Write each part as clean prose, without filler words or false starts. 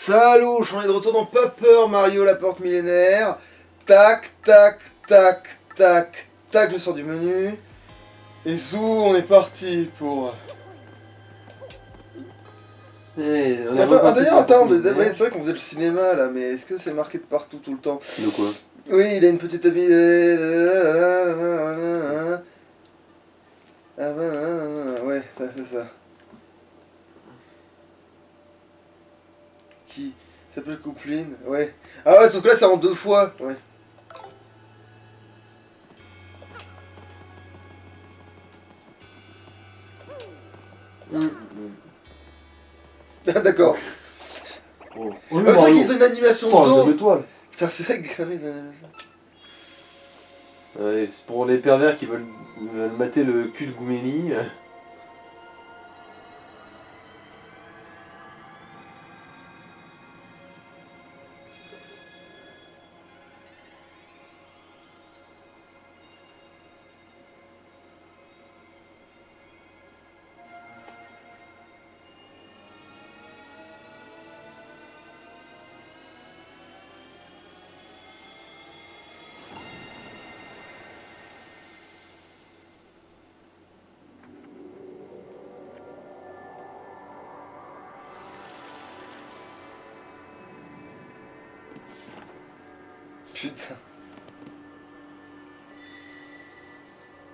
Salut, on est de retour dans Paper Mario la porte millénaire. Tac, tac, tac, tac, tac, je sors du menu. Et zou, on est parti pour... Attends, c'est vrai qu'on faisait le cinéma là, mais est-ce que c'est marqué de partout tout le temps? De quoi? Oui, il a une petite habille... Ouais, ça fait ça. Qui s'appelle Coupline, ouais. Ah ouais, sauf que là, c'est en deux fois, ouais. Ah, d'accord. Oh. C'est vrai qu'ils ont une animation d'eau. Étoile. Putain, c'est vrai que les animations. Ouais, c'est pour les pervers qui veulent mater le cul de Gouménie. Putain.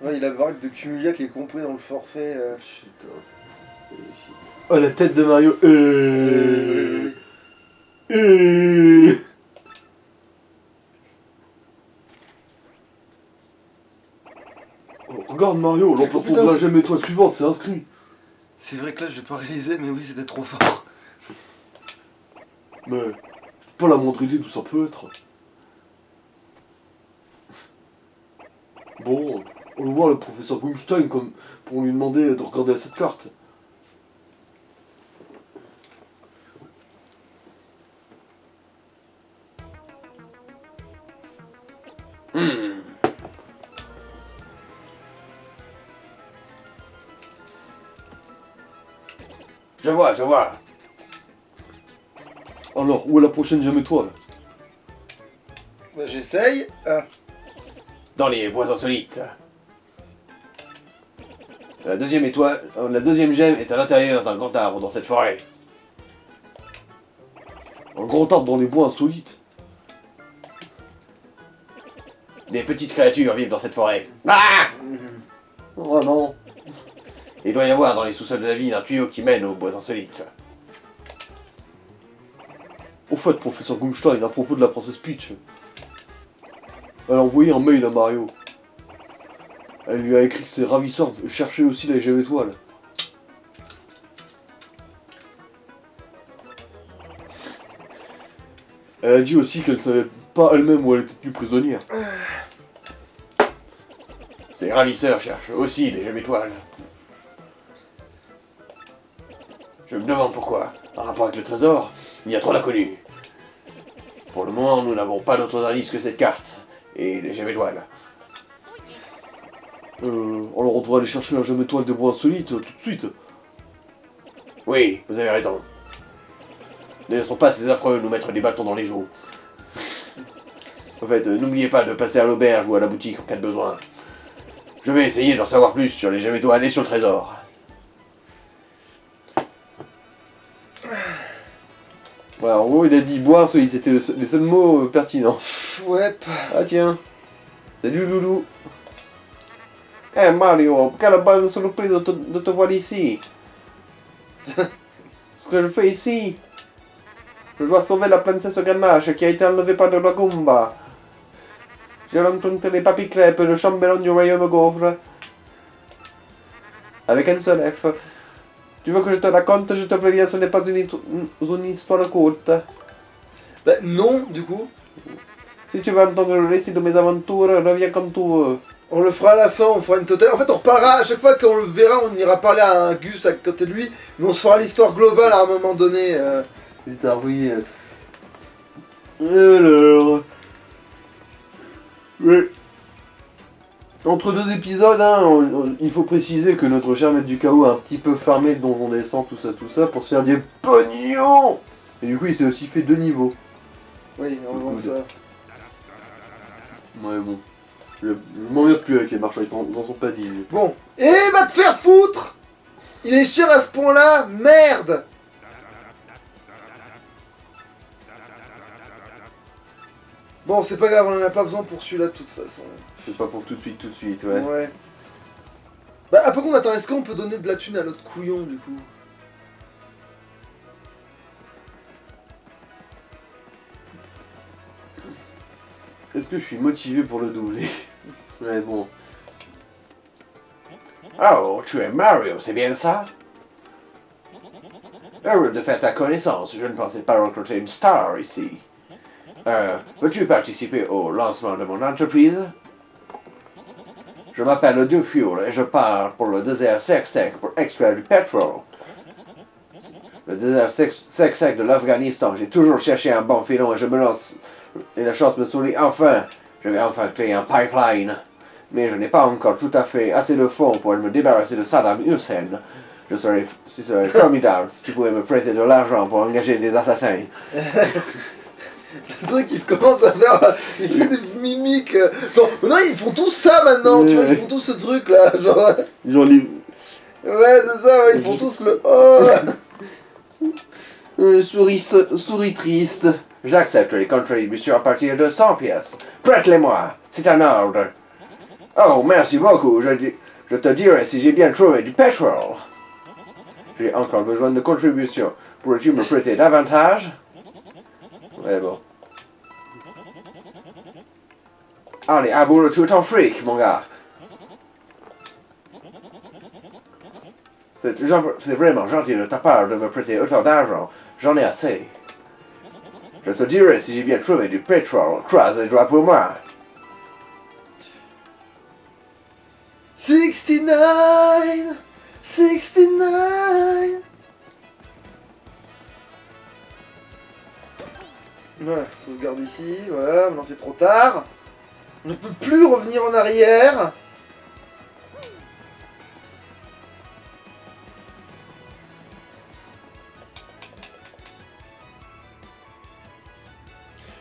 Ouais, il a Baraque de Cumulia qui est compris dans le forfait. Putain. Oh, la tête de Mario. Oh, regarde Mario, l'emplacement de la gemme étoile suivante, c'est inscrit. C'est vrai que là, je vais pas réaliser, mais oui, c'était trop fort. Mais, je peux pas la moindre idée d'où ça peut être. Bon, on va voir le professeur Gumstein comme pour lui demander de regarder cette carte. Je vois. Alors, où est la prochaine gemme étoile? Bah, j'essaye. Dans les bois insolites. La deuxième gemme est à l'intérieur d'un grand arbre dans cette forêt. Un grand arbre dans les bois insolites. Des petites créatures vivent dans cette forêt. Ah! Oh non. Il doit y avoir dans les sous-sols de la ville un tuyau qui mène aux bois insolites. Au fait, professeur Gumstein, à propos de la princesse Peach, elle a envoyé un mail à Mario. Elle lui a écrit que ses ravisseurs cherchaient aussi la gemme étoile. Elle a dit aussi qu'elle savait pas elle-même où elle était tenue prisonnière. Ces ravisseurs cherchent aussi les gemmes étoiles. Je me demande pourquoi. En rapport avec le trésor, il y a trop d'inconnus. Pour le moment, nous n'avons pas d'autres indices que cette carte et les gemmes étoiles. Alors on devrait aller chercher la gemme étoile des bois insolites tout de suite. Oui, vous avez raison. Ne laissons pas ces affreux nous mettre des bâtons dans les joues. En fait, n'oubliez pas de passer à l'auberge ou à la boutique en cas de besoin. Je vais essayer d'en savoir plus sur les gemmes étoiles et sur le trésor. Ouais, en gros il a dit bois insolite, c'était les seuls mots pertinents. Ouais. Ah tiens. Salut Loulou. Eh Mario, quelle bonne surprise de te voir ici. Ce que je fais ici, je dois sauver la princesse Ganache qui a été enlevée par le roi Goomba. J'ai rencontré les papy crêpes et le chambellan du royaume gaufre. Avec un seul F. Tu veux que je te raconte? Je te préviens, ce n'est pas une histoire courte. Bah non, du coup. Si tu veux entendre le récit de mes aventures, reviens comme tu veux. On le fera à la fin, on fera une totale. En fait, on reparlera à chaque fois qu'on le verra, on ira parler à un Gus à côté de lui, mais on se fera l'histoire globale à un moment donné. Putain, oui. Alors. Ouais. Entre deux épisodes, hein, il faut préciser que notre cher maître du chaos a un petit peu farmé le donjon des sangs, tout ça, pour se faire du pognon. Et du coup, il s'est aussi fait 2 niveaux. Oui, on va voir ça. Ouais, bon. Je m'emmerde plus avec les marchands, ils en sont pas dignes. Bon. Et va te faire foutre! Il est cher à ce point-là? Merde! Bon, c'est pas grave, on en a pas besoin pour celui-là de toute façon. C'est pas pour tout de suite, ouais. Ouais. Bah, à peu qu'on attend, est-ce qu'on peut donner de la thune à l'autre couillon du coup? Est-ce que je suis motivé pour le doubler? Ouais, bon. Oh, tu es Mario, c'est bien ça? Heureux de faire ta connaissance, je ne pensais pas rencontrer une star ici. Veux-tu participer au lancement de mon entreprise? Je m'appelle Dufuel et je pars pour le désert sec pour extraire du pétrole. Le désert sec de l'Afghanistan, j'ai toujours cherché un bon filon et je me lance. Et la chance me sourit enfin. Je vais enfin créer un pipeline. Mais je n'ai pas encore tout à fait assez de fonds pour me débarrasser de Saddam Hussein. Ce serait formidable si tu pouvais me prêter de l'argent pour engager des assassins. Le truc, il commence à faire. Il fait des mimiques. Genre, non, ils font tous ça maintenant, tu vois, ils font tous ce truc là. Genre. Genre les... Ouais, c'est ça, ouais, ils font tous le. Oh! souris triste. J'accepte les contributions à partir de 100 pièces. Prête-les-moi, c'est un ordre. Oh, merci beaucoup, je te dirai si j'ai bien trouvé du pétrole. J'ai encore besoin de contributions. Pourrais-tu me prêter davantage? Ouais, bon. Allez, aboule tout ton fric, mon gars. C'est vraiment gentil de ta part de me prêter autant d'argent. J'en ai assez. Je te dirai si j'ai bien trouvé du pétrole. Croise les doigts pour moi. 69! 69! Voilà, sauvegarde ici, voilà, maintenant c'est trop tard. On ne peut plus revenir en arrière.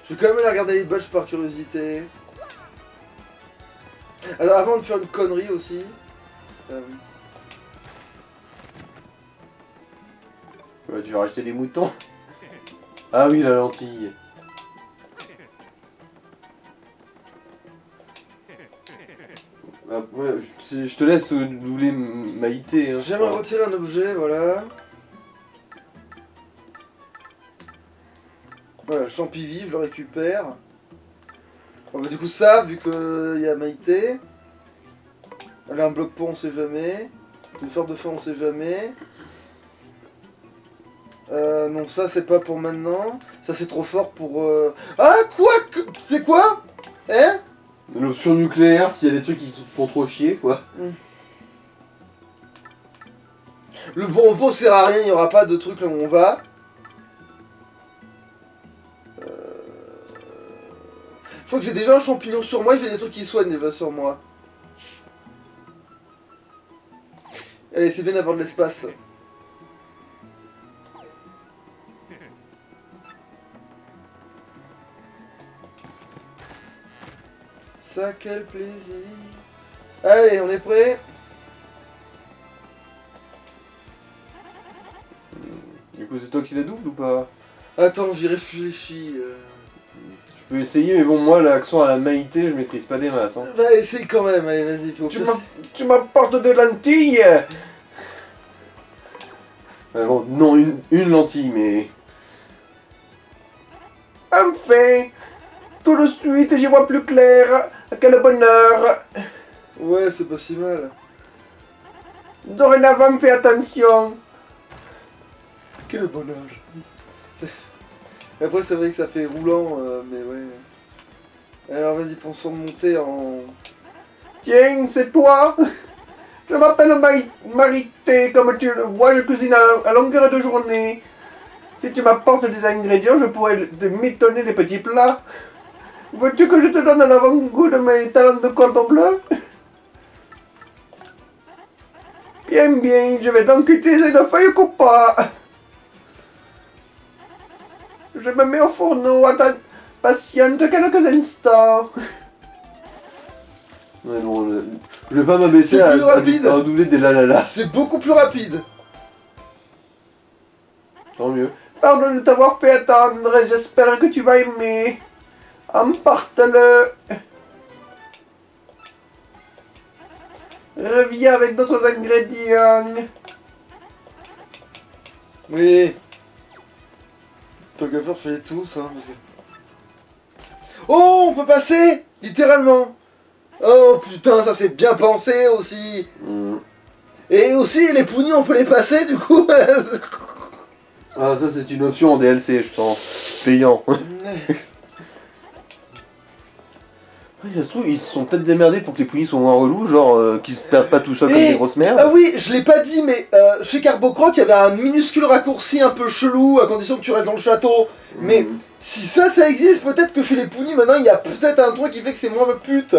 Je vais quand même aller regarder les badges par curiosité. Alors avant de faire une connerie aussi. Oui. Ouais, tu vas racheter des moutons? Ah oui, la lentille. Ah, ouais, je te laisse doubler Maïté. Hein, J'aimerais retirer un objet, voilà. Voilà, le champivi, je le récupère. Bon, bah, du coup, ça, vu qu'il y a Maïté. Allez, un bloc pot, on sait jamais. Une fleur de feu, on sait jamais. Non, ça, c'est pas pour maintenant. Ça, c'est trop fort pour... Ah, quoi? C'est quoi? Hein? L'option nucléaire, s'il y a des trucs qui te font trop chier, quoi. Le bon repos sert à rien, il n'y aura pas de truc là où on va. Je crois que j'ai déjà un champignon sur moi et j'ai des trucs qui soignent déjà sur moi. Allez, c'est bien d'avoir de l'espace. Ça, quel plaisir. Allez, on est prêt? Du coup, c'est toi qui la double ou pas? Attends, j'y réfléchis. Je peux essayer, mais bon, moi, l'accent à la Maïté, je maîtrise pas des masses. Hein. Bah, essaye quand même, allez, vas-y. Tu m'apportes des lentilles. Bon, non, une lentille, mais... Enfin, tout de suite, j'y vois plus clair. Quel bonheur. Ouais, c'est pas si mal. Dorénavant, fais attention. Quel bonheur. Après, c'est vrai que ça fait roulant, mais ouais. Alors, vas-y, transforme mon thé en... Tiens, c'est toi. Je m'appelle Marité, comme tu le vois, je cuisine à longueur de journée. Si tu m'apportes des ingrédients, je pourrais te m'étonner des petits plats. Veux-tu que je te donne un avant-goût de mes talents de cordon bleu? Bien, bien, je vais donc utiliser une feuille coupa. Je me mets au fourneau, attends, patiente quelques instants. Ouais, non, je vais pas m'abaisser C'est à plus rapide. doubler des la la la. C'est beaucoup plus rapide. Tant mieux. Pardon de t'avoir fait attendre, j'espère que tu vas aimer. Emporte-le. Reviens avec d'autres ingrédients. Oui. Tant qu'à faire, fais-les tous, hein, parce que... Oh, on peut passer. Littéralement. Oh putain, ça c'est bien pensé aussi. Et aussi, les pounis, on peut les passer, du coup. Ah, ça c'est une option en DLC, je pense. Payant. Après, si ça se trouve, ils se sont peut-être démerdés pour que les pounis soient moins relous, genre qu'ils se perdent pas tout seuls comme des grosses merdes. Ah oui, je l'ai pas dit, mais chez Carbocroc, il y avait un minuscule raccourci un peu chelou, à condition que tu restes dans le château. Mais si ça existe, peut-être que chez les pounis, maintenant, il y a peut-être un truc qui fait que c'est moins pute.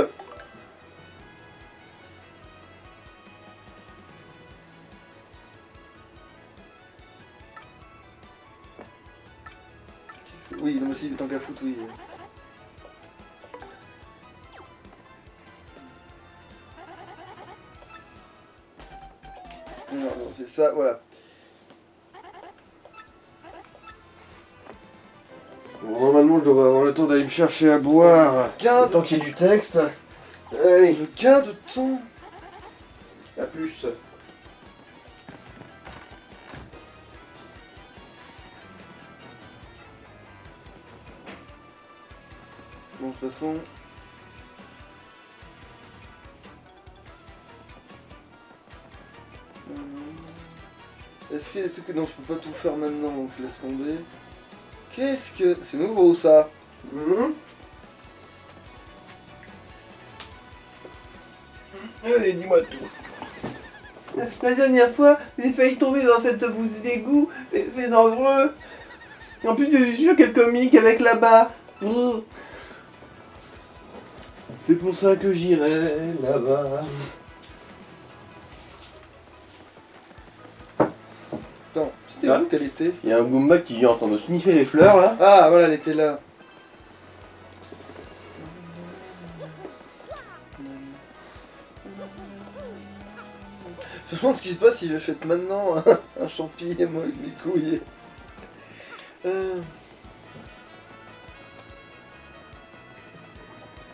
Oui, non mais si, tant qu'à foutre, oui. Non, c'est ça, voilà. Bon, normalement, je devrais avoir le temps d'aller me chercher à boire. Gain Tant qu'il y ait du texte. Allez, Le gain de temps. à plus. Bon, de toute façon... Est-ce qu'il y a des trucs que... Non, je peux pas tout faire maintenant, donc laisse tomber. Qu'est-ce que... C'est nouveau, ça. Allez, dis-moi tout. La dernière fois, j'ai failli tomber dans cette bouse d'égout. C'est dangereux. En plus, je suis sûr qu'elle communique avec là-bas. C'est pour ça que j'irai là-bas. Attends, c'était Ah. où qu'elle était Il y a un Goomba qui est en train de sniffer les fleurs là. Ah, voilà, elle était là. Je me demande ce qui se passe si je fais maintenant un champi et moi avec mes couilles. Je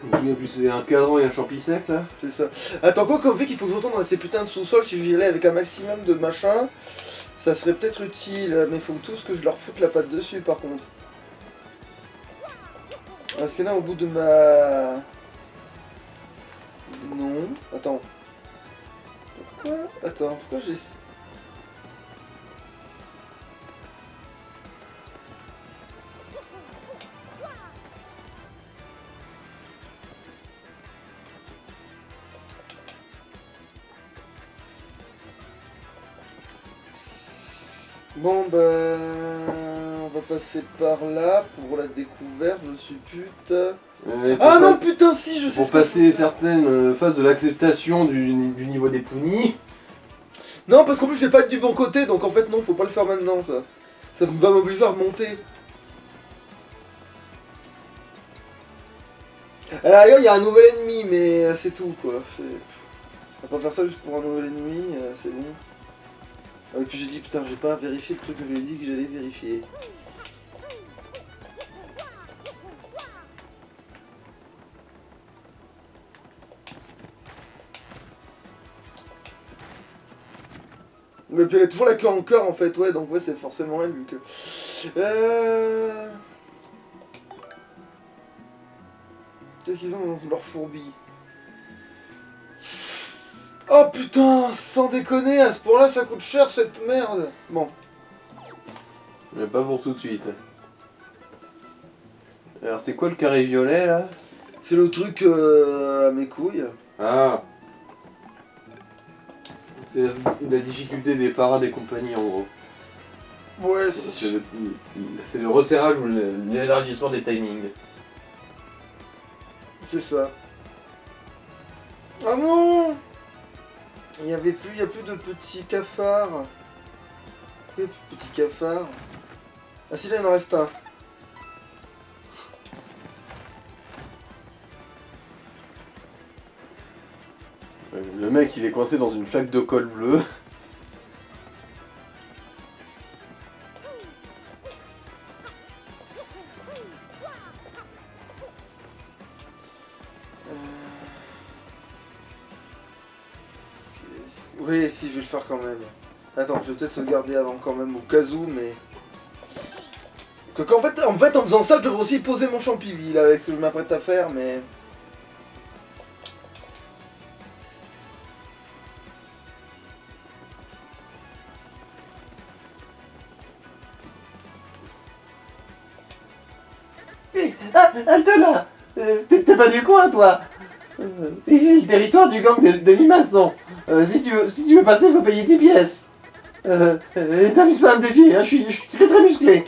me souviens plus, c'est un cadran et un champi sec là. C'est ça. Attends, quoi qu'on fait qu'il faut que je retourne dans ces putains de sous-sols, si j'y allais avec un maximum de machin, ça serait peut-être utile, mais il faut tous que je leur foute la patte dessus par contre. Est-ce qu'il y en a au bout de ma... Non. Attends. Pourquoi? Attends, pourquoi j'ai... Bon on va passer par là pour la découverte, je suis pute. Ah non putain si je sais. Pour ce que- passer certaines phases de l'acceptation du niveau des pounis. Non parce qu'en plus je vais pas être du bon côté donc en fait non faut pas le faire maintenant ça. Ça va m'obliger à remonter. À l'arrière il y a un nouvel ennemi mais c'est tout quoi. On va pas faire ça juste pour un nouvel ennemi, c'est bon. Ah, et puis j'ai dit putain j'ai pas vérifié le truc que j'ai dit que j'allais vérifier. Mais puis elle a toujours la queue en cœur en fait, ouais, donc ouais c'est forcément elle vu que... Qu'est-ce qu'ils ont dans leur fourbi? Oh putain, sans déconner, à ce point-là ça coûte cher cette merde. Bon. Mais pas pour tout de suite. Alors c'est quoi le carré violet là? C'est le truc à mes couilles. Ah. C'est la difficulté des parades et compagnie en gros. Ouais, C'est le resserrage ou l'élargissement des timings. c'est ça. Ah non, il y a plus de petits cafards. Il y a plus de petits cafards. Ah si là il en reste un. Le mec, il est coincé dans une flaque de colle bleue. Oui, si, je vais le faire quand même. Attends, je vais peut-être sauvegarder avant quand même, au cas où, mais... En fait, en faisant ça, je devrais aussi poser mon champivi, là, avec ce que je m'apprête à faire, mais... Ah, halte là. T'es pas du coin, toi. Ici, c'est le territoire du gang de Limaçon. Si tu veux passer, faut payer 10 pièces. T'amuses pas à me défier, hein, je suis très très musclé.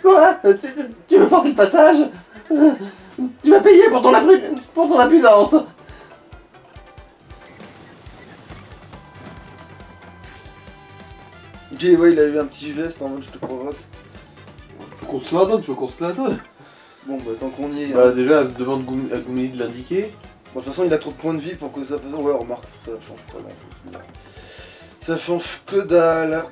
Quoi? Tu veux forcer le passage? Tu vas payer pour ton impudence. Ok, ouais, il a eu un petit geste en mode je te provoque. Faut qu'on se la donne, faut qu'on se la donne. Bon, bah tant qu'on y est... Bah déjà, demande à Goumeli de l'indiquer. Bon, de toute façon, il a trop de points de vie pour que ça fasse... Ouais, remarque, ça change pas grand-chose. Ça change que dalle.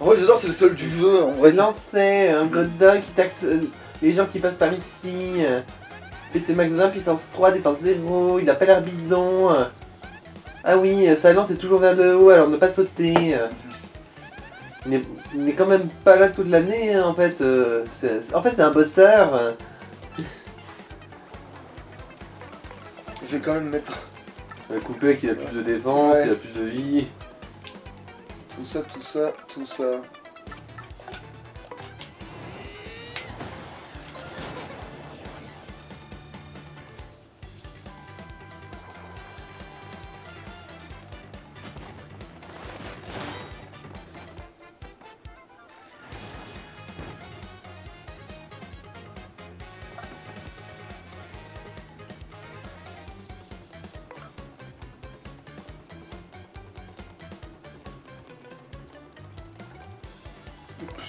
En vrai, j'adore, c'est le seul du jeu, en vrai. Lancé, un godin qui taxe les gens qui passent par ici. PC max 20, puissance 3, dépense 0, il a pas l'air bidon. Ah oui, sa lance est toujours vers le haut, alors ne pas sauter. Il n'est quand même pas là toute l'année, hein, en fait. En fait, c'est un bosseur. Je vais quand même mettre Le coupé qu'il a plus de défense, Ouais. il a plus de vie. tout ça, tout ça, tout ça.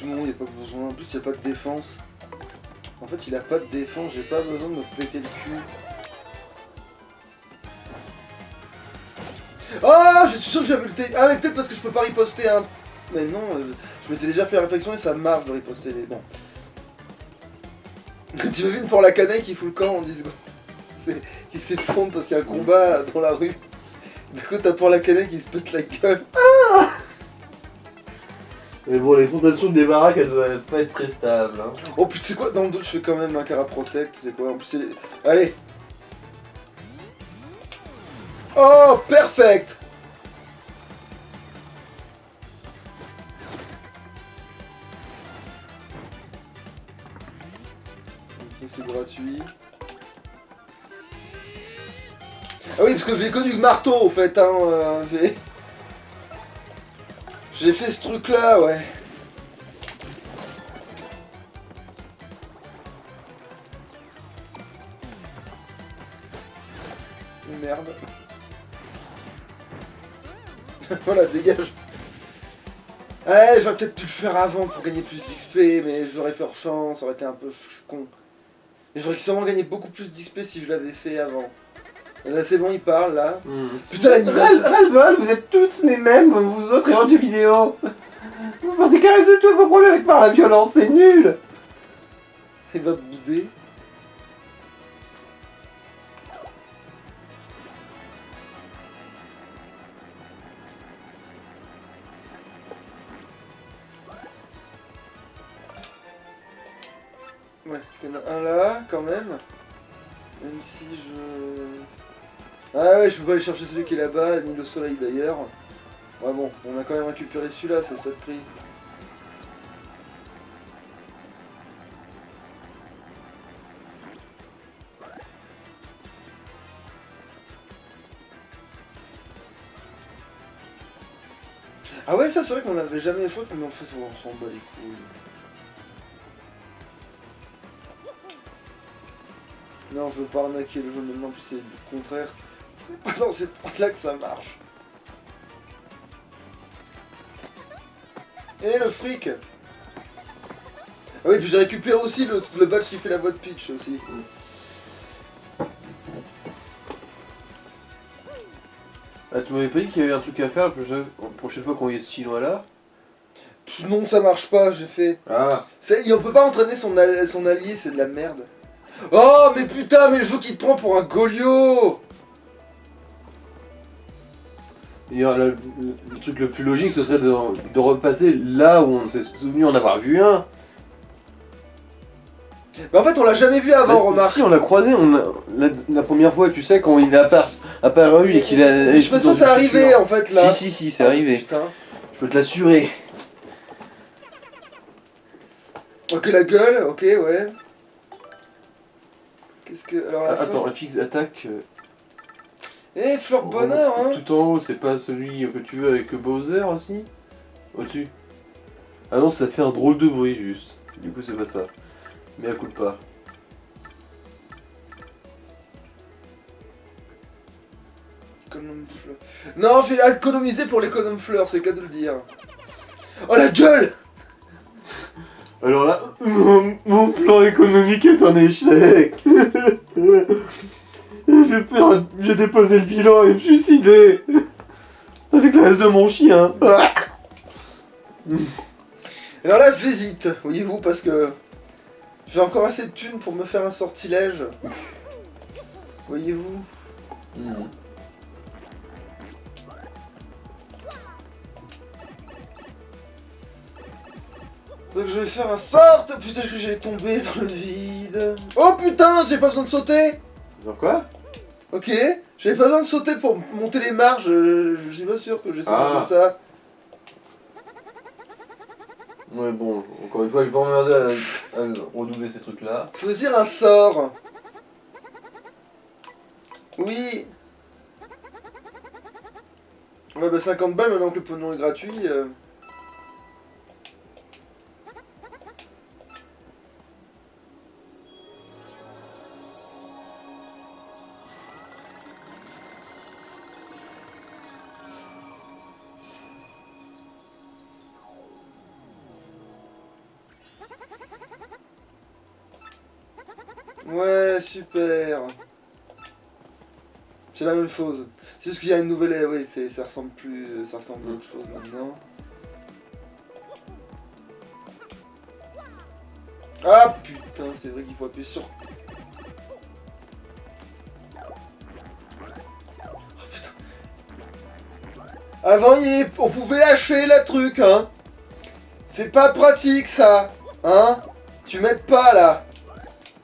Non, il n'y a pas besoin. En plus, il n'y a pas de défense. En fait, il a pas de défense. J'ai pas besoin de me péter le cul. Ah, je suis sûr que j'avais le T. Ah, mais peut-être parce que je peux pas riposter un. Mais non, je m'étais déjà fait la réflexion et ça marche de riposter les. Bon. T'imagines pour la canaille qui fout le camp en 10 secondes. Qui s'effondre parce qu'il y a un combat dans la rue. Du coup, t'as pour la canaille qui se pète la gueule. Mais bon, les fondations des baraques, elles doivent pas être très stables. Hein. Oh putain, c'est quoi? Dans le dos, je fais quand même un Cara Protect. C'est quoi? En plus, c'est. Allez! Oh, perfect! Ça, c'est gratuit. Ah oui, parce que j'ai connu le marteau, au fait, hein. J'ai fait ce truc-là, ouais. Merde. Voilà, dégage. Ouais, j'aurais peut-être dû le faire avant pour gagner plus d'XP, mais j'aurais fait hors chance, ça aurait été un peu con. Mais j'aurais sûrement gagné beaucoup plus d'XP si je l'avais fait avant. Et là, c'est bon, il parle, là. Putain, l'animation. Ras-le-bol, vous êtes tous les mêmes, vous autres héros de jeux vidéo. Vous pensez qu'à résoudre tous vos problèmes avec par la violence, c'est nul. Il va bouder. Ouais, parce qu'il y en a un là, quand même. Même si je... Ah ouais, je peux pas aller chercher celui qui est là-bas, ni le soleil d'ailleurs. Ouais bon, on a quand même récupéré celui-là, c'est ça de prix. Ah ouais, ça c'est vrai qu'on l'avait jamais fait, mais en fait on s'en bat les couilles. Non, je veux pas arnaquer le jeu maintenant, en plus c'est le contraire. C'est pas dans cette là que ça marche. Et le fric. Ah oui, puis j'ai récupéré aussi le badge qui fait la voix de Peach aussi. Ah, tu m'avais pas dit qu'il y avait un truc à faire la prochaine fois qu'on y est ce chinois là? Non, ça marche pas, j'ai fait. Ah. On peut pas entraîner son allié, c'est de la merde. Oh, mais putain, mais le jeu qui te prend pour un Golio. Et le truc le plus logique, ce serait de repasser là où on s'est souvenu en avoir vu un. Mais en fait, on l'a jamais vu avant, remarque. Si, on l'a croisé, la première fois, tu sais, quand il est apparu et qu'il a... Je me sens que c'est arrivé, en fait, là. Si, c'est arrivé. Putain. Je peux te l'assurer. Ok, la gueule, ok, ouais. Qu'est-ce que... Alors, Attends, un fixe attaque... Eh, Fleur Bonheur, hein. Tout en haut, c'est pas celui que tu veux avec Bowser aussi? Au-dessus. Ah non, ça fait un drôle de bruit, juste. Du coup, c'est pas ça. Mais à coup de pas. Fleur. Non, j'ai économisé pour l'économe fleur, c'est le cas de le dire. Oh, la gueule. Alors là, mon plan économique est un échec. J'ai déposé le bilan et me suicidé. Avec le reste de mon chien. Alors là, j'hésite, voyez-vous, parce que j'ai encore assez de thunes pour me faire un sortilège. Voyez-vous. Donc je vais faire un sort. Putain, que j'ai tombé dans le vide. Oh putain, j'ai pas besoin de sauter. Dans quoi? Ok, j'avais pas besoin de sauter pour monter les marches. Je suis pas sûr que j'ai sauté de ça. Ouais, bon, encore une fois, je vais pas m'emmerder à redoubler ces trucs-là. Choisir un sort. Oui. Ouais, bah 50 balles maintenant que le pognon est gratuit. Ouais, super. C'est la même chose. C'est juste qu'il y a une nouvelle... Oui, ça ressemble plus... Ça ressemble à autre chose maintenant. Ah putain, c'est vrai qu'il faut appuyer sur... Oh putain. Avant, on pouvait lâcher la truc, hein. C'est pas pratique, ça. Hein. Tu m'aides pas, là.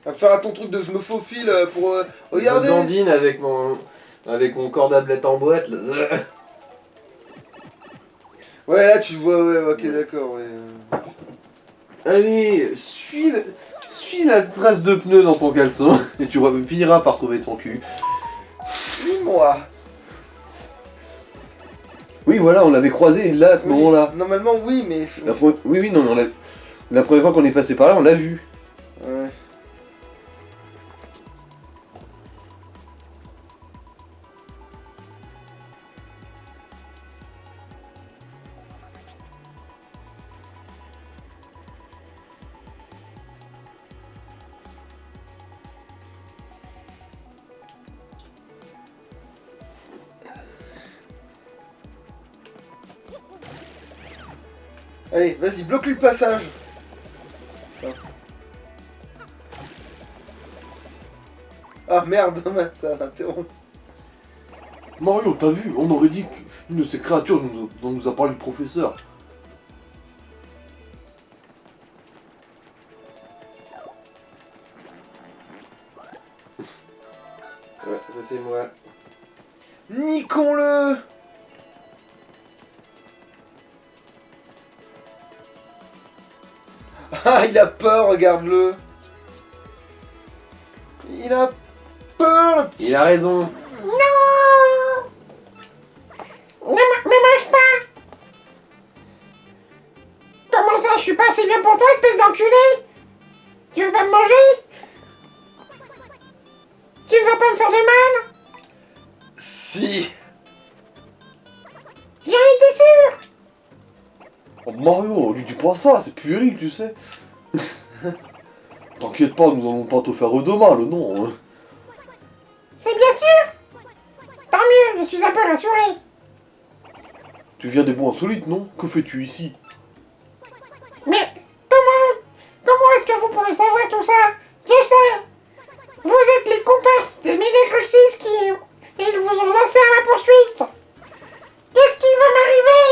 Va faire à ton truc de je me faufile pour... regardez. Je dandine avec mon cordablette en boîte, là. Ouais, là, tu vois, ouais, ok, d'accord, ouais. Allez, suis la trace de pneu dans ton caleçon et tu finiras par trouver ton cul. Suis-moi. Oui, voilà, on l'avait croisé là, à ce moment-là. Normalement, oui, mais... Oui, non, mais la première fois qu'on est passé par là, on l'a vu. Ouais. Allez, vas-y, bloque-lui le passage. Ah merde, ça l'interrompt. Mario, t'as vu? On aurait dit qu'une de ces créatures dont nous a parlé le professeur. Ouais, ça c'est moi. Niquons-le. Ah, il a peur, regarde-le. Il a peur, le petit... Il a raison. Non! Ne mange pas! Comment ça, je suis pas assez bien pour toi, espèce d'enculé? Tu veux pas me manger? Tu ne vas pas me faire de mal? Si. J'en étais sûr! Oh Mario, lui dis pas ça, c'est puéril, tu sais. T'inquiète pas, nous allons pas te faire de mal, non. C'est bien sûr. Tant mieux, je suis un peu rassurée. Tu viens des bois insolites, non? Que fais-tu ici? Mais comment est-ce que vous pouvez savoir tout ça? Je sais. Vous êtes les comparses des Megacruxis qui... Ils vous ont lancé à ma poursuite. Qu'est-ce qui va m'arriver?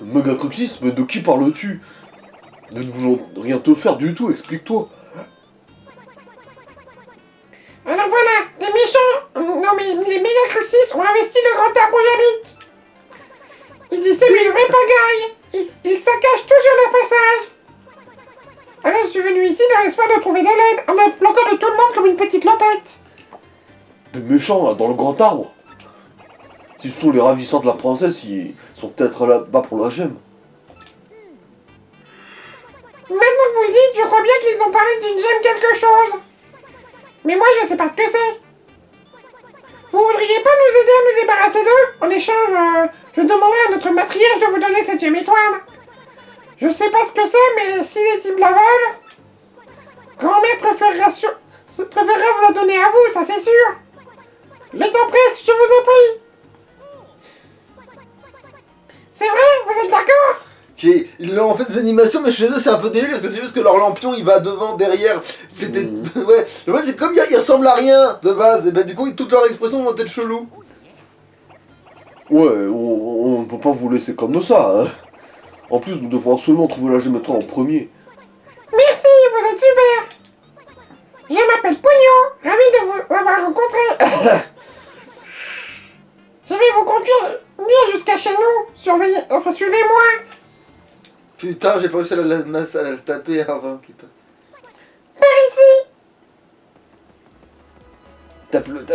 Megacruxis, mais de qui parles-tu? Nous ne voulons rien te faire du tout, explique-toi. Alors voilà, des méchants nommés les Megacruxis ont investi le grand arbre où j'habite. Ils y sèment une vraie pagaille. Ils saccagent tout sur leur passage. Alors je suis venu ici dans l'espoir de trouver de l'aide en me planquant de tout le monde comme une petite lopette. Des méchants, là, dans le grand arbre. Si ce sont les ravissants de la princesse, ils sont peut-être là-bas pour la gemme. Maintenant que vous le dites, je crois bien qu'ils ont parlé d'une gemme quelque chose. Mais moi, je sais pas ce que c'est. Vous voudriez pas nous aider à nous débarrasser d'eux? En échange, je demanderai à notre matriarche de vous donner cette gemme étoile. Je sais pas ce que c'est, mais si les types la veulent, grand-mère préférera vous la donner à vous, ça c'est sûr. Le temps presse, je vous en prie. C'est vrai? Vous êtes d'accord? Ok, ils leur ont fait des animations, mais chez eux c'est un peu débile parce que c'est juste que leur lampion il va devant, derrière. C'était. Ouais, le problème c'est que comme ils ressemblent à rien de base, et ben du coup toutes leurs expressions vont être cheloues. Ouais, on ne peut pas vous laisser comme ça, hein. En plus, nous devons absolument trouver la gemme étoile en premier. Merci, vous êtes super. Je m'appelle Pogno, ravi de vous avoir rencontré. Je vais vous conduire jusqu'à chez nous. Surveillez, enfin suivez-moi. Putain, j'ai pas réussi à le taper avant qu'il passe. Par ici. Tape-le.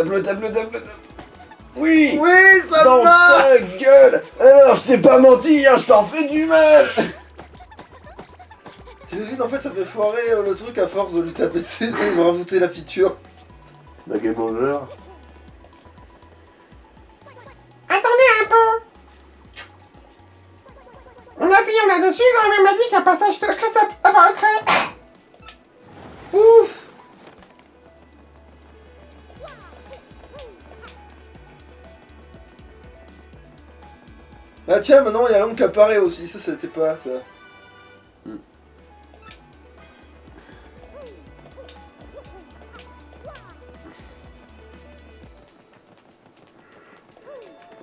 Oui. Oui, ça Dans va. ta gueule. Alors, je t'ai pas menti, hein, je t'en fais du mal. T'imagines, en fait ça fait foirer le truc à force de lui taper dessus, ça, ils ont rajouté la feature. La game over. Attendez un peu. En appuyant là-dessus, grand-mère m'a dit qu'un passage secret apparaîtrait. Ouf. Ah tiens, maintenant il y a l'ombre qui apparaît aussi, ça c'était pas ça.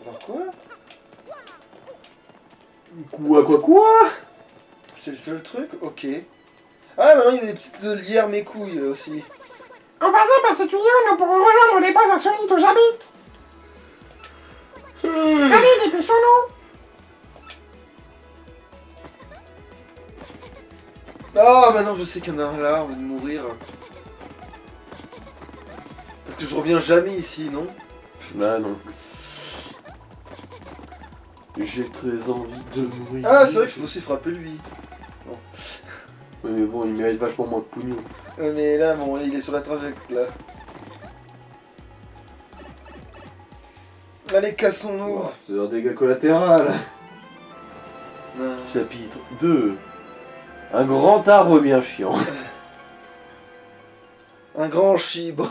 Alors quoi? Quoi? C'est le seul truc? Ok. Ah maintenant il y a des petites lières mes couilles aussi. En passant par ce tuyau, nous pourrons rejoindre les bases insolites où j'habite. Allez, dépêchons-nous. Ah maintenant je sais qu'il y en a un là, on va mourir. Parce que je reviens jamais ici, non? Bah non. J'ai très envie de mourir. Ah c'est vrai que je peux aussi frapper lui. Bon. Oui, mais bon, il mérite vachement moins de pognon. Mais là bon il est sur la trajectoire là. Allez cassons-nous. Oh, c'est un dégât collatéral. Non. Chapitre 2. Un grand arbre bien chiant. Un grand chibre.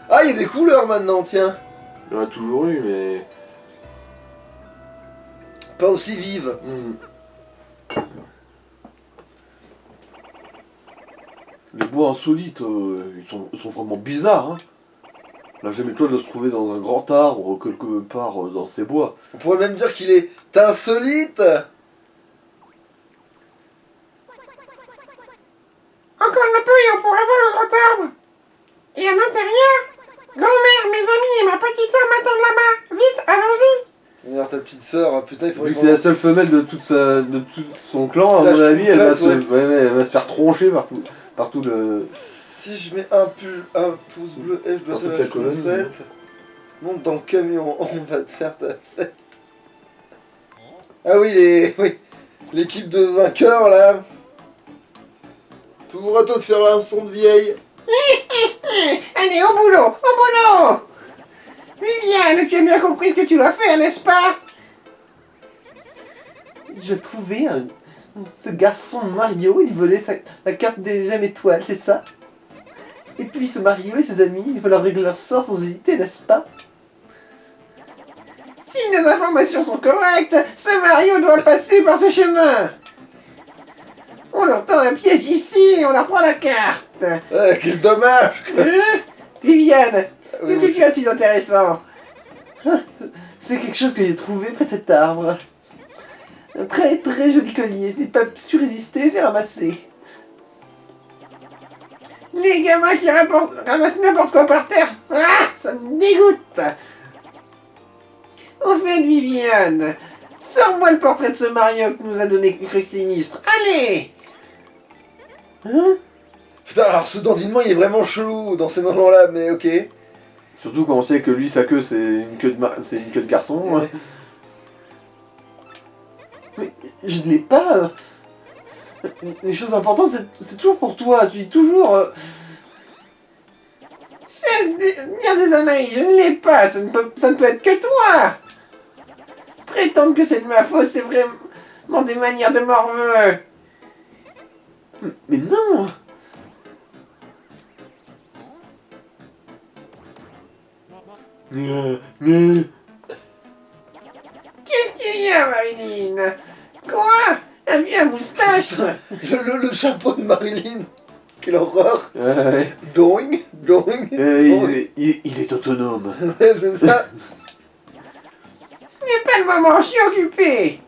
Ah il y a des couleurs maintenant tiens. Il y en a toujours eu, mais... Pas aussi vives. Les bois insolites, ils sont vraiment bizarres, hein. La gemme étoile doit se trouver dans un grand arbre, quelque part dans ces bois. On pourrait même dire qu'il est insolite. Encore un peu et on pourra voir le grand arbre. Et à l'intérieur, grand-mère, mes amis et ma petite sœur m'attendent là-bas. Vite, allons-y. Regarde ta petite sœur, putain il faudrait Vu que c'est la seule femelle de tout son clan, à C'est la mon avis, elle va, schtroumpfette, elle va se faire troncher partout le... Si je mets un pouce bleu et je dois Dans te toute la la colonie, fête. Monte dans le camion, on va te faire ta fête. Ah oui, l'équipe de vainqueurs là. Toujours à toi de faire un son de vieille. Allez, au boulot. Viviane, tu as bien compris ce que tu dois faire, n'est-ce pas? Je trouvais ce garçon Mario, il volait la carte des gemmes étoiles, c'est ça? Et puis ce Mario et ses amis, ils veulent régler leur sort sans hésiter, n'est-ce pas? Si nos informations sont correctes, ce Mario doit passer par ce chemin. On entend un piège ici et on leur prend la carte. Quel dommage. Viviane, Oui, qu'est-ce que oui, tu as de si intéressant? C'est quelque chose que j'ai trouvé près de cet arbre. Un très très joli collier, je n'ai pas su résister, je l'ai ramassé. Les gamins qui ramassent n'importe quoi par terre, ça me dégoûte. Au fait, Viviane, sors-moi le portrait de ce Mario que nous a donné Cruc Sinistre. Allez! Hein? Putain, alors ce dandinement il est vraiment chelou dans ces moments-là, mais ok. Surtout quand on sait que lui, sa queue, c'est une queue de garçon. Ouais. Mais je ne l'ai pas. Les choses importantes, c'est toujours pour toi. Tu dis toujours. Cesse de dire des âneries, je ne l'ai pas, ça ne peut être que toi. Prétendre que c'est de ma faute, c'est vraiment des manières de morveux. Mais non. Mais... Qu'est-ce qu'il y a, Marilyn? Quoi? Un vieux moustache? Le chapeau de Marilyn. Quelle horreur. Ouais. Doing, doing. Il est autonome. Ouais, c'est ça. Ce n'est pas le moment, je suis occupé.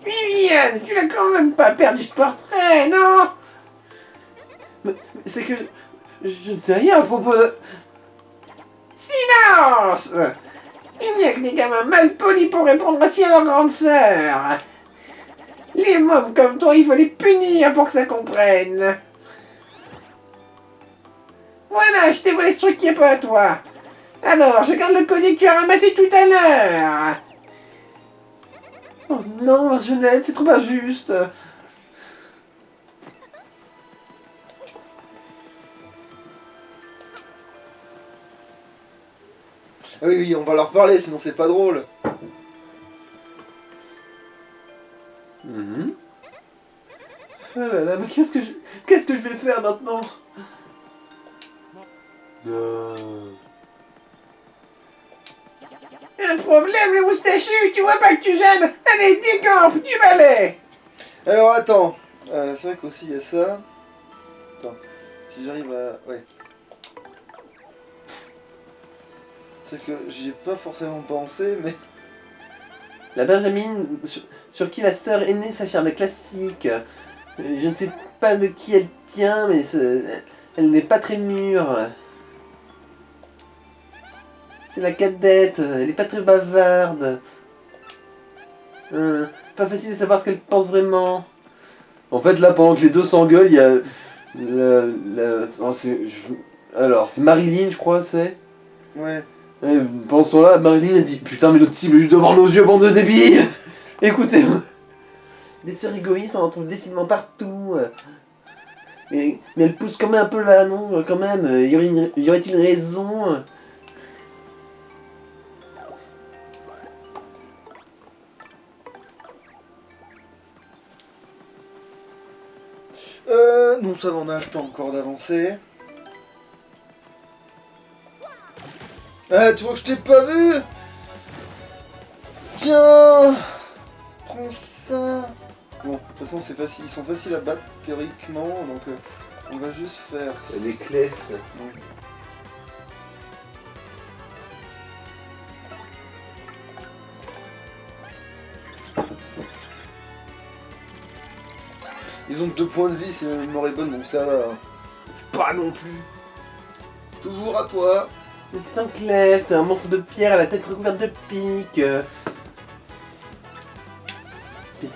Viviane, tu n'as quand même pas perdu ce portrait, non? C'est que... Je ne sais rien à propos de... Silence! Il n'y a que des gamins mal polis pour répondre ainsi à leur grande sœur. Les mômes comme toi, il faut les punir pour que ça comprenne. Voilà, je t'ai volé ce truc qui est pas à toi. Alors, je garde le collier que tu as ramassé tout à l'heure. Oh non, Marjolaine, c'est trop injuste. Oui, oui, on va leur parler, sinon c'est pas drôle. Mhm. Oh là là, mais qu'est-ce que je vais faire maintenant? Un problème, le moustachu, tu vois pas que tu gênes? Allez, décampe, du balai. Alors attends, c'est vrai qu'aussi il y a ça. Attends, si j'arrive à... Ouais. C'est que j'y ai pas forcément pensé, mais... La Benjamine, sur qui la sœur aînée s'acharne classique. Je ne sais pas de qui elle tient, mais elle n'est pas très mûre. C'est la cadette, elle n'est pas très bavarde. Pas facile de savoir ce qu'elle pense vraiment. En fait, là, pendant que les deux s'engueulent, il y a... Alors, c'est Marilyn, je crois, c'est... Ouais. Et pendant ce temps-là, Marilyn a dit « Putain, mais notre cible est juste devant nos yeux, bande de débiles !» Écoutez, des sœurs égoïstes, on en trouve décidément partout. Mais elle pousse quand même un peu là, non? Quand même, y aurait-il une raison? Non, ça va, on a le temps encore d'avancer. Ah, tu vois que je t'ai pas vu? Tiens! Prends ça! Bon, de toute façon, c'est facile, ils sont faciles à battre théoriquement, donc on va juste faire... Les clés. Ils ont 2 points de vie si ma mémoire est bonne, donc ça va. C'est pas non plus. Toujours à toi. Mais t'es un clef, t'es un monstre de pierre à la tête recouverte de piques.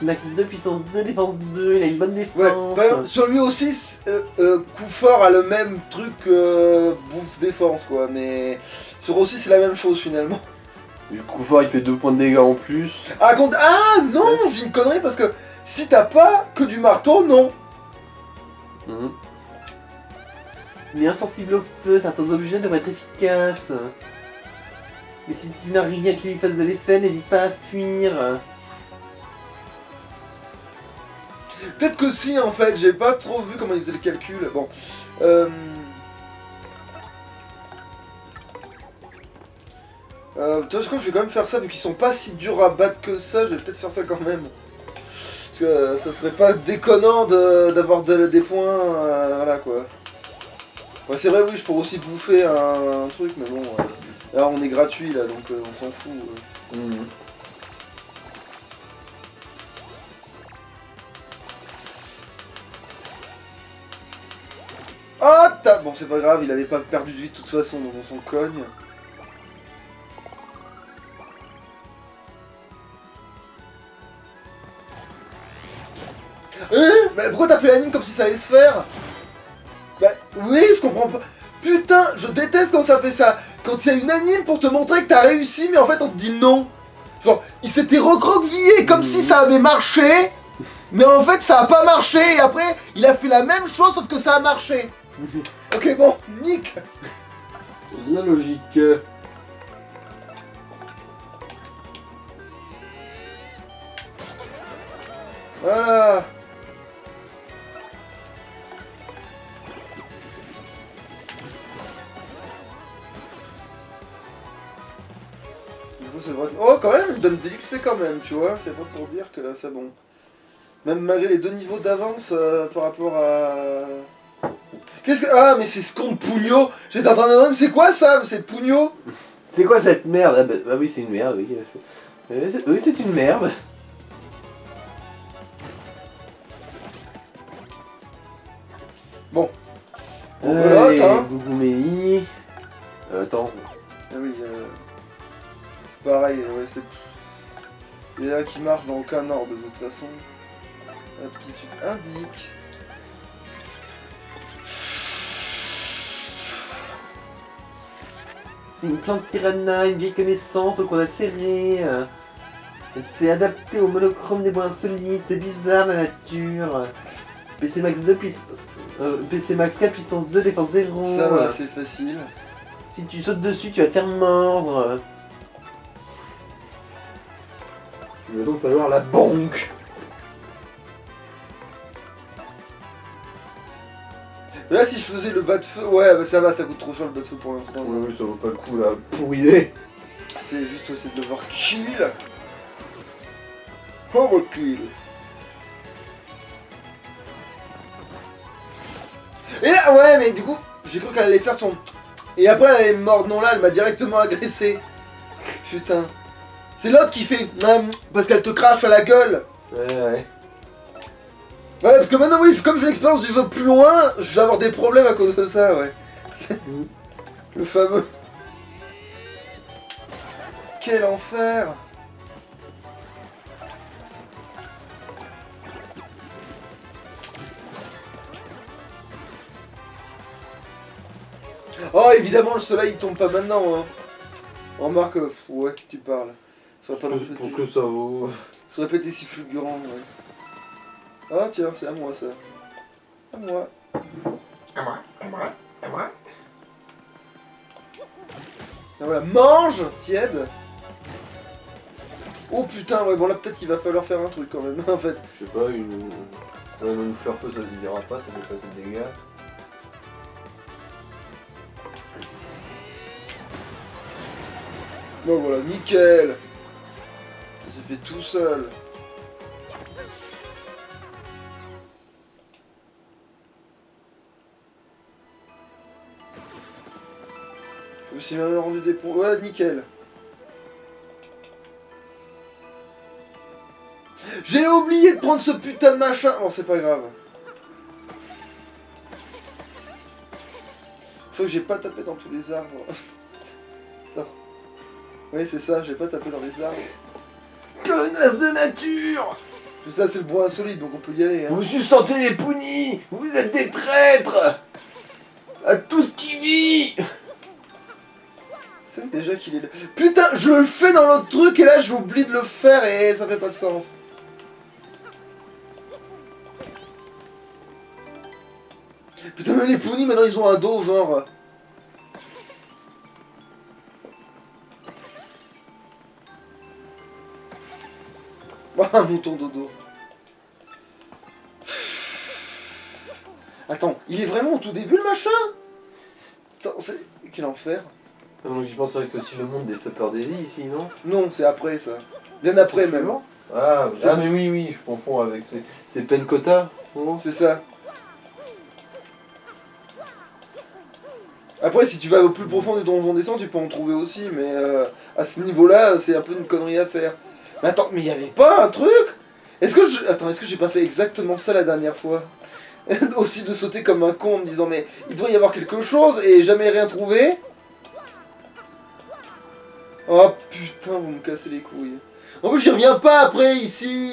Max 2, puissance 2, défense 2, il a une bonne défense. Ouais, par exemple, sur lui aussi, coup fort a le même truc bouffe défense quoi, mais sur aussi c'est la même chose finalement. Du coup fort il fait 2 points de dégâts en plus. Ah, non, j'ai une connerie parce que si t'as pas que du marteau, non. Il est insensible au feu, certains objets devraient être efficaces. Mais si tu n'as rien qui lui fasse de l'effet, n'hésite pas à fuir. Peut-être que si, en fait, j'ai pas trop vu comment ils faisaient le calcul. Bon. Je crois que je vais quand même faire ça, vu qu'ils sont pas si durs à battre que ça, je vais peut-être faire ça quand même. Parce que ça serait pas déconnant d'avoir des points, voilà quoi. Ouais, c'est vrai, oui, je pourrais aussi bouffer un truc, mais bon, là on est gratuit là, donc on s'en fout. Ah, bon, c'est pas grave, il avait pas perdu de vie de toute façon, donc on s'en cogne. Mais pourquoi t'as fait l'anime comme si ça allait se faire? Bah oui, je comprends pas. Putain, je déteste quand ça fait ça. Quand il y a une anime pour te montrer que t'as réussi, mais en fait on te dit non. Genre, il s'était recroquevillé comme si ça avait marché, mais en fait ça a pas marché, et après il a fait la même chose sauf que ça a marché. Ok, bon, nique. La logique. Voilà. Du coup, c'est vrai. Oh, quand même, il donne de l'XP quand même, tu vois. C'est pas pour dire que c'est bon. Même malgré les 2 niveaux d'avance par rapport à. Qu'est-ce que. Ah, mais c'est ce con de Pugno. J'étais en train de me demander, c'est quoi ça? C'est Pugno? C'est quoi cette merde? Ah bah oui, c'est une merde, oui. Oui, c'est une merde. Bon. Bon, voilà, attends. Gougoumei. Attends. Ah oui, c'est pareil, ouais, c'est. Il y en a qui marche dans aucun ordre de toute façon. Aptitude indique. C'est une plante piranha, une vieille connaissance au cours serré. Elle s'est adaptée au monochrome des bois insolites, c'est bizarre la nature. PC Max 2 PC Max 4 puissance 2 défense 0. Ça va, c'est facile. Si tu sautes dessus, tu vas te faire mordre. Il va donc falloir la banque. Là, si je faisais le bas de feu, ouais, bah ça va, ça coûte trop cher le bas de feu pour l'instant. Oui, ça vaut pas le coup là, pourri. C'est juste essayer de le voir kill. Overkill. Et là, ouais, mais du coup, j'ai cru qu'elle allait faire son. Et après, elle allait me mordre. Non, là, elle m'a directement agressé. Putain. C'est l'autre qui fait. Parce qu'elle te crache à la gueule. Ouais. Ouais, parce que maintenant, oui, comme j'ai l'expérience du jeu plus loin, je vais avoir des problèmes à cause de ça, ouais. C'est le fameux. Quel enfer! Oh, évidemment, le soleil il tombe pas maintenant, hein. Remarque, ouais, tu parles. Ça aurait pas non plus Pour été- ce que ça vaut. ça aurait pas été si fulgurant, ouais. Ah, tiens, c'est à moi ça. À moi. À moi, à moi, à moi. Ah, voilà, mange, tiède. Oh putain, ouais, bon là peut-être qu'il va falloir faire un truc quand même, en fait. Je sais pas, une. Ouais, une fleur feu ça ne dira pas, ça fait pas assez de dégâts. Bon voilà, nickel. Ça s'est fait tout seul. Je me suis même rendu des points. Ouais, nickel. J'ai oublié de prendre ce putain de machin. Bon, c'est pas grave. Je crois que j'ai pas tapé dans tous les arbres. Attends. Oui, c'est ça, j'ai pas tapé dans les arbres. Connasse de nature! Tout ça, c'est le bois insolite, donc on peut y aller. Hein. Vous sustentez les punis! Vous êtes des traîtres! À tout ce qui vit! C'est vrai déjà qu'il est là. Putain, je le fais dans l'autre truc et là j'oublie de le faire et ça fait pas de sens. Putain, même les punis maintenant ils ont un dos genre. Oh, un mouton dodo. Attends, il est vraiment au tout début le machin? Attends, c'est... Quel enfer. Ah, donc j'y pense que c'est aussi le monde des Flapper Daily ici, non? Non, c'est après ça. Bien après même. Ah, C'est- ah mais oui, oui, je confonds avec ces Pencota. Non, c'est ça. Après, si tu vas au plus profond du donjon des sangs, tu peux en trouver aussi, mais à ce niveau-là, c'est un peu une connerie à faire. Mais attends, mais il y avait pas un truc? Attends, est-ce que j'ai pas fait exactement ça la dernière fois? Aussi de sauter comme un con en me disant, mais il devrait y avoir quelque chose et jamais rien trouvé? Oh putain, vous me cassez les couilles. En plus, j'y reviens pas après ici.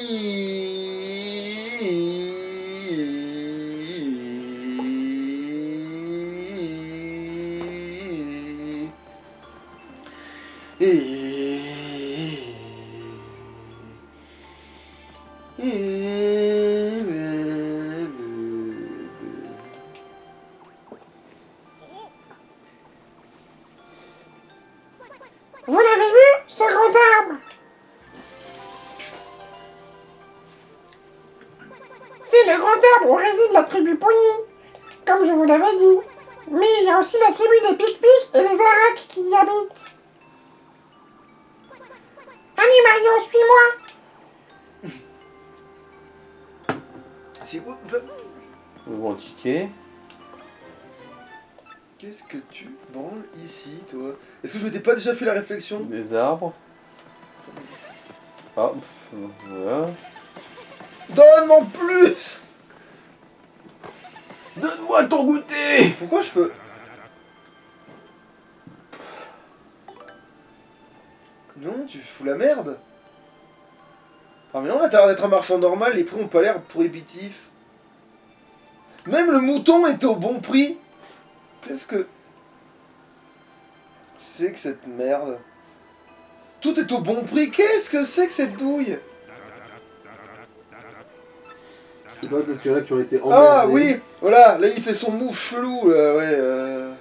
Vous l'avez vu, ce grand arbre? C'est le grand arbre où réside la tribu Pony, comme je vous l'avais dit. Mais il y a aussi la tribu des Pic-Pic et les Aracs qui y habitent. Allez Mario, suis-moi. C'est quoi? Bon ticket. Qu'est-ce que tu branles ici, toi? Est-ce que je m'étais pas déjà fait la réflexion? Des arbres. Ah, voilà. Donne-moi plus! Donne-moi ton goûter! Pourquoi je peux... Non, tu fous la merde. Ah mais non, là t'as l'air d'être un marchand normal, les prix ont pas l'air prohibitifs. Même le mouton est au bon prix. Qu'est-ce que... c'est que cette merde? Tout est au bon prix, qu'est-ce que c'est que cette douille? Je sais pas, peut-être qu'il y en a qui ont été Ah emmerdés. oui, voilà, là il fait son move chelou, là, ouais,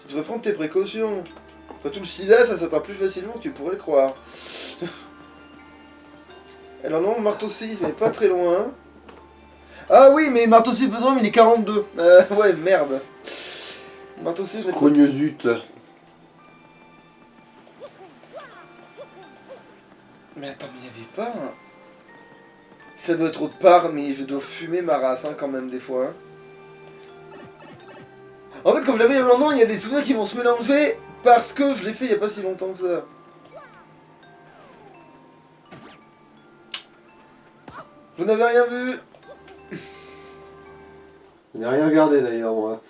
tu devrais prendre tes précautions. Enfin, tout le sida, ça s'attrape plus facilement que tu pourrais le croire. Alors non, marteau 6, mais pas très loin. Ah oui, mais marteau 6 bedron, il est 42. Ouais, merde. Marteau 6, n'est pas... Crognezut. Mais attends, mais il y avait pas un... Ça doit être autre part, mais je dois fumer ma race, hein, quand même, des fois. Hein. En fait, comme je l'avais il y a longtemps, il y a des souvenirs qui vont se mélanger parce que je l'ai fait il y a pas si longtemps que ça. Vous n'avez rien vu? Je n'ai rien regardé d'ailleurs, moi.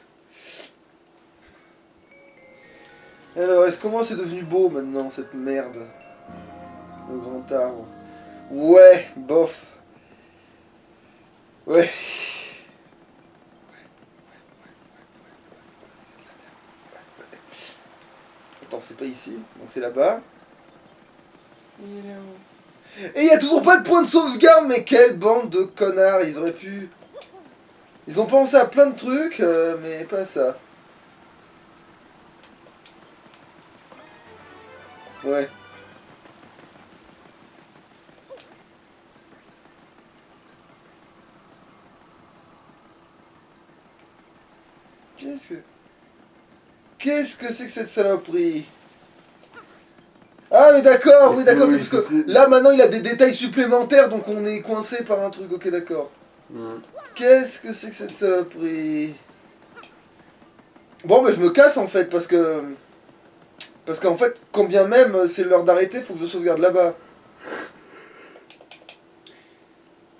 Alors, comment c'est devenu beau maintenant, cette merde? Le grand arbre. Ouais, bof. Ouais. Attends, c'est pas ici, donc c'est là-bas. Et il y a toujours pas de point de sauvegarde, mais quelle bande de connards, ils auraient pu... Ils ont pensé à plein de trucs, mais pas ça. Ouais. Qu'est-ce que c'est que cette saloperie? Ah mais d'accord, oui d'accord, c'est parce que là maintenant il a des détails supplémentaires, donc on est coincé par un truc, ok d'accord. Qu'est-ce que c'est que cette saloperie? Bon mais je me casse en fait, parce qu'en fait, quand bien même c'est l'heure d'arrêter, faut que je sauvegarde là-bas.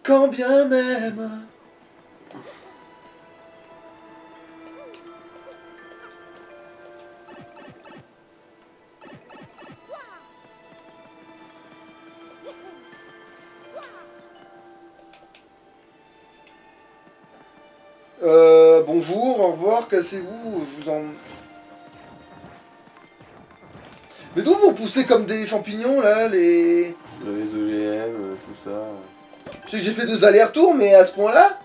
Quand bien même... Bonjour, au revoir, cassez-vous, je vous en... Mais d'où vous poussez comme des champignons, là, les... Les OGM, tout ça. Je sais que j'ai fait 2 allers-retours, mais à ce point-là...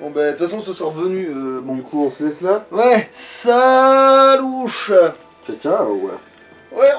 Bon bah, de toute façon, ce sera revenu, bon... Du coup, on se laisse là? Ouais, salouche. Ciao, ciao. Ouais,